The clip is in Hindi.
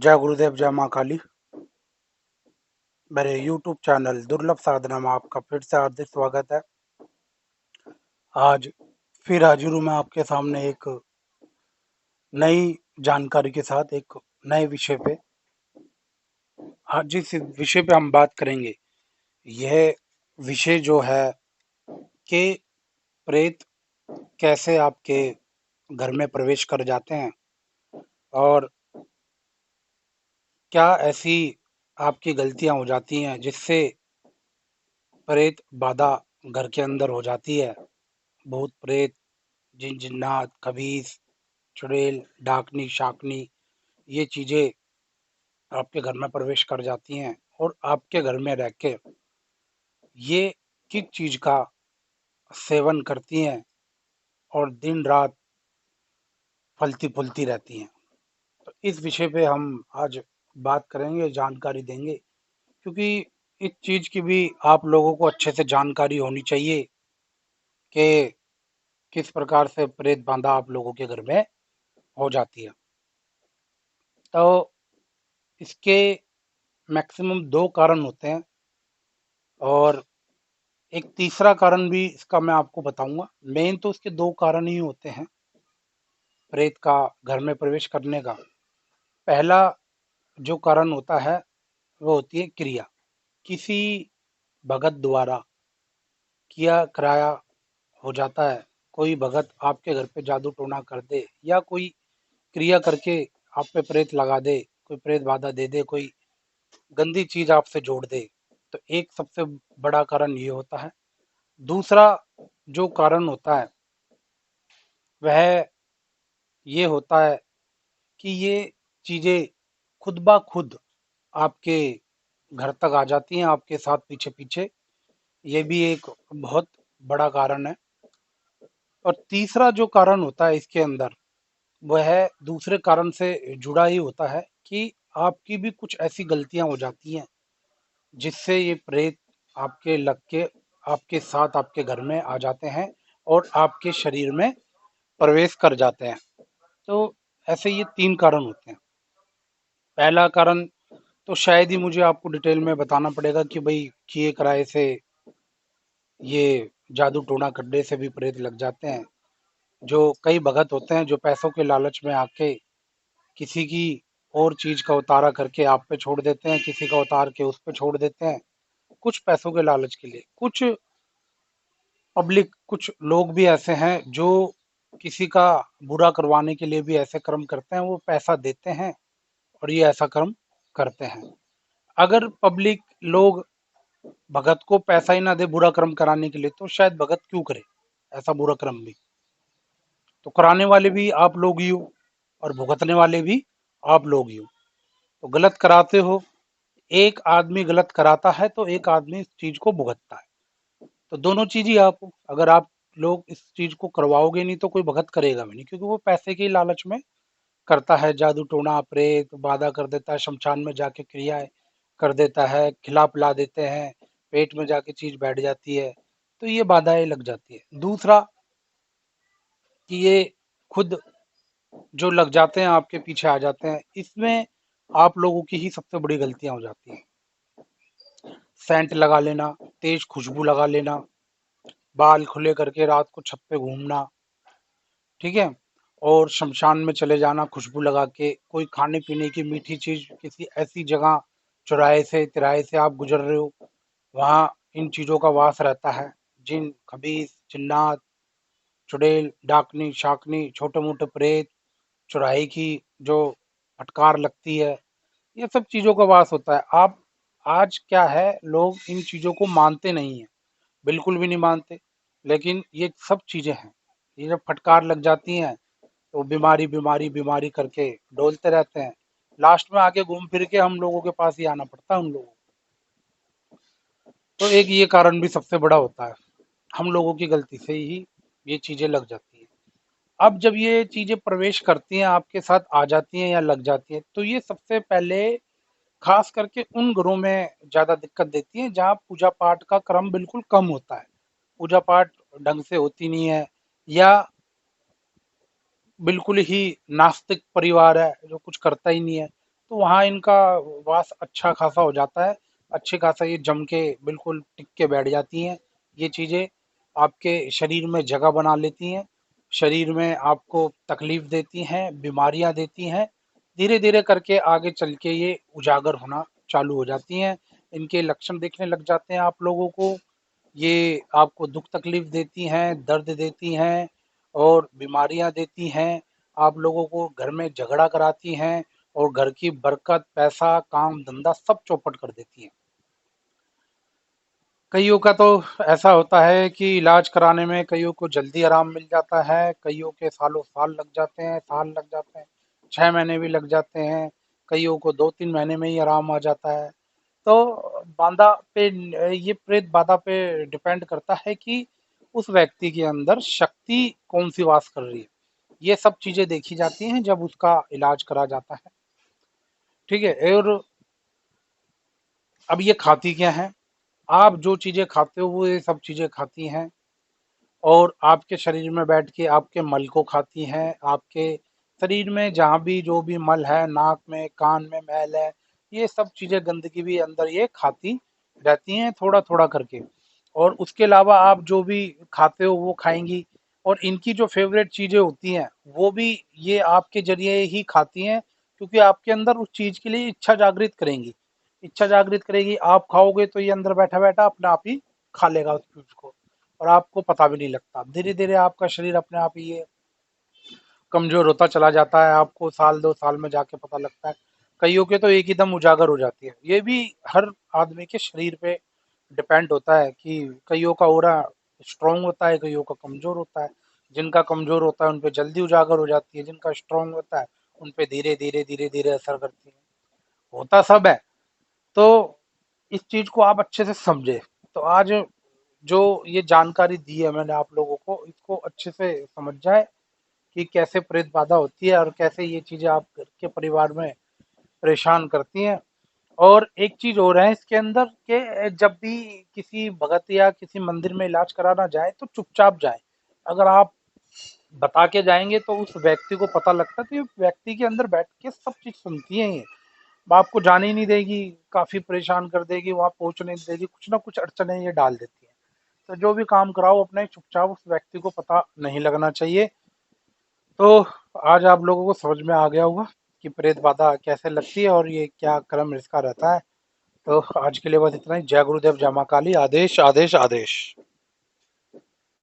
जय गुरुदेव जय माँ काली। मेरे YouTube चैनल दुर्लभ साधना में आपका फिर से हार्दिक स्वागत है। आज फिर हाजिर हूँ मैं आपके सामने एक नई जानकारी के साथ, एक नए विषय पे। आज जिस विषय पे हम बात करेंगे, यह विषय जो है कि प्रेत कैसे आपके घर में प्रवेश कर जाते हैं और क्या ऐसी आपकी गलतियां हो जाती हैं जिससे प्रेत बाधा घर के अंदर हो जाती है। भूत प्रेत, जिन जिन्नात, खबीस, चुड़ैल, डाकनी, शाकनी, ये चीजें आपके घर में प्रवेश कर जाती हैं और आपके घर में रह के ये किस चीज का सेवन करती हैं और दिन रात फलती फूलती रहती हैं। तो इस विषय पे हम आज बात करेंगे, जानकारी देंगे, क्योंकि इस चीज की भी आप लोगों को अच्छे से जानकारी होनी चाहिए कि किस प्रकार से प्रेत बाधा आप लोगों के घर में हो जाती है। तो इसके मैक्सिमम दो कारण होते हैं और एक तीसरा कारण भी इसका मैं आपको बताऊंगा। मेन तो इसके दो कारण ही होते हैं प्रेत का घर में प्रवेश करने का। पहला जो कारण होता है वो होती है क्रिया। किसी भगत द्वारा किया कराया हो जाता है। कोई भगत आपके घर पे जादू टोना कर दे या कोई क्रिया करके आप पे प्रेत लगा दे, कोई प्रेत बाधा दे दे, कोई गंदी चीज आपसे जोड़ दे, तो एक सबसे बड़ा कारण ये होता है। दूसरा जो कारण होता है वह ये होता है कि ये चीजें खुद ब खुद आपके घर तक आ जाती हैं, आपके साथ पीछे पीछे। ये भी एक बहुत बड़ा कारण है। और तीसरा जो कारण होता है इसके अंदर, वह दूसरे कारण से जुड़ा ही होता है कि आपकी भी कुछ ऐसी गलतियां हो जाती हैं जिससे ये प्रेत आपके लग के आपके साथ आपके घर में आ जाते हैं और आपके शरीर में प्रवेश कर जाते हैं। तो ऐसे ये तीन कारण होते हैं। पहला कारण तो शायद ही मुझे आपको डिटेल में बताना पड़ेगा कि भाई किए कराए से ये जादू टोना कड्डे से भी प्रेत लग जाते हैं। जो कई भगत होते हैं जो पैसों के लालच में आके किसी की और चीज का उतारा करके आप पे छोड़ देते हैं, किसी का उतार के उस पे छोड़ देते हैं, कुछ पैसों के लालच के लिए। कुछ पब्लिक, कुछ लोग भी ऐसे हैं जो किसी का बुरा करवाने के लिए भी ऐसे कर्म करते हैं। वो पैसा देते हैं और ये ऐसा कर्म करते हैं। अगर पब्लिक लोग भगत को पैसा ही ना दे बुरा कर्म कराने के लिए, तो शायद भगत क्यों करे ऐसा बुरा कर्म भी। तो कराने वाले भी आप लोग ही हो और भुगतने वाले भी आप लोग ही हो। तो गलत कराते हो, एक आदमी गलत कराता है तो एक आदमी इस चीज को भुगतता है। तो दोनों चीज ही आप हो। अगर आप लोग इस चीज को करवाओगे नहीं तो कोई भगत करेगा भी नहीं, क्योंकि वो पैसे के लालच में करता है। जादू टोना प्रेत बाधा कर देता है, शमशान में जाके क्रियाएं कर देता है, खिला पिला देते हैं, पेट में जाके चीज बैठ जाती है, तो ये बाधाएं लग जाती है। दूसरा कि ये खुद जो लग जाते हैं आपके पीछे आ जाते हैं, इसमें आप लोगों की ही सबसे बड़ी गलतियां हो जाती हैं। सेंट लगा लेना, तेज खुशबू लगा लेना, बाल खुले करके रात को छत पे घूमना, ठीक है, और शमशान में चले जाना खुशबू लगा के। कोई खाने पीने की मीठी चीज किसी ऐसी जगह, चौराहे से तिराहे से आप गुजर रहे हो, वहां इन चीजों का वास रहता है। जिन, खबीस, जिन्नात, चुड़ैल, डाकनी, शाकनी, छोटे मोटे प्रेत, चौराहे की जो फटकार लगती है, ये सब चीजों का वास होता है। आप आज क्या है, लोग इन चीजों को मानते नहीं है, बिल्कुल भी नहीं मानते। लेकिन ये सब चीजें हैं, ये जब फटकार लग जाती हैं तो बीमारी बीमारी बीमारी करके डोलते रहते हैं। लास्ट में आके घूम फिर के हम लोगों के पास ही आना पड़ता है उन लोगों को। तो एक ये कारण भी सबसे बड़ा होता है, हम लोगों की गलती से ही ये चीजें लग जाती हैं। अब जब ये चीजें प्रवेश करती हैं, आपके साथ आ जाती हैं या लग जाती हैं, तो ये सबसे पहले खास करके उन घरों में ज्यादा दिक्कत देती है जहाँ पूजा पाठ का क्रम बिल्कुल कम होता है, पूजा पाठ ढंग से होती नहीं है, या बिल्कुल ही नास्तिक परिवार है जो कुछ करता ही नहीं है। तो वहाँ इनका वास अच्छा खासा हो जाता है। अच्छे खासा ये जम के बिल्कुल टिक के बैठ जाती हैं। ये चीज़ें आपके शरीर में जगह बना लेती हैं, शरीर में आपको तकलीफ देती हैं, बीमारियां देती हैं। धीरे धीरे करके आगे चल के ये उजागर होना चालू हो जाती हैं। इनके लक्षण दिखने लग जाते हैं आप लोगों को। ये आपको दुख तकलीफ देती हैं, दर्द देती हैं और बीमारियां देती हैं। आप लोगों को घर में झगड़ा कराती हैं और घर की बरकत, पैसा, काम धंधा सब चौपट कर देती हैं। कईयों का तो ऐसा होता है कि इलाज कराने में कईयों को जल्दी आराम मिल जाता है, कईयों के सालों साल लग जाते हैं, साल लग जाते हैं, 6 महीने भी लग जाते हैं, कईयों को 2-3 महीने में ही आराम आ जाता है। तो बांदा पे ये प्रेत बाधा पे डिपेंड करता है कि उस व्यक्ति के अंदर शक्ति कौन सी वास कर रही है। ये सब चीजें देखी जाती हैं जब उसका इलाज करा जाता है। ठीक है। और अब ये खाती क्या है? आप जो चीजें खाते हो वो ये सब चीजें खाती हैं और आपके शरीर में बैठ के आपके मल को खाती हैं। आपके शरीर में जहाँ भी जो भी मल है, नाक में, कान में मैल है, ये सब चीजें गंदगी भी अंदर ये खाती रहती हैं थोड़ा थोड़ा करके। और उसके अलावा आप जो भी खाते हो वो खाएंगी। और इनकी जो फेवरेट चीजें होती हैं वो भी ये आपके जरिए ही खाती हैं, क्योंकि आपके अंदर उस चीज के लिए इच्छा जागृत करेंगी। इच्छा जागृत करेगी, आप खाओगे तो ये अंदर बैठा बैठा अपने आप ही खा लेगा उस चीज को और आपको पता भी नहीं लगता। धीरे धीरे आपका शरीर अपने आप ही ये कमजोर होता चला जाता है। आपको साल 2 साल में जाके पता लगता है। कईयों के तो एक ही दम उजागर हो जाती है। ये भी हर आदमी के शरीर पे डिपेंड होता है कि कईयों का ऑरा स्ट्रांग होता है, कईयों का कमजोर होता है। जिनका कमजोर होता है उन पे जल्दी उजागर हो जाती है, जिनका स्ट्रांग होता है उन पे धीरे धीरे धीरे धीरे असर करती है। होता सब है। तो इस चीज को आप अच्छे से समझे। तो आज जो ये जानकारी दी है मैंने आप लोगों को, इसको अच्छे से समझ जाए कि कैसे प्रेत बाधा होती है और कैसे ये चीजें आपके परिवार में परेशान करती हैं। और एक चीज और है इसके अंदर कि जब भी किसी भगत या किसी मंदिर में इलाज कराना जाए तो चुपचाप जाए। अगर आप बता के जाएंगे तो उस व्यक्ति को पता लगता है, तो ये व्यक्ति के अंदर बैठ के सब चीज सुनती है ये। आपको जाने ही नहीं देगी, काफी परेशान कर देगी, वहां पहुंचने नहीं देगी, कुछ ना कुछ अड़चने ये डाल देती है। तो जो भी काम कराओ अपने चुपचाप, उस व्यक्ति को पता नहीं लगना चाहिए। तो आज आप लोगों को समझ में आ गया होगा कि प्रेत बाधा कैसे लगती है और ये क्या क्रम इसका रहता है। तो आज के लिए बस इतना ही। जय गुरुदेव, जय मां काली। आदेश आदेश आदेश।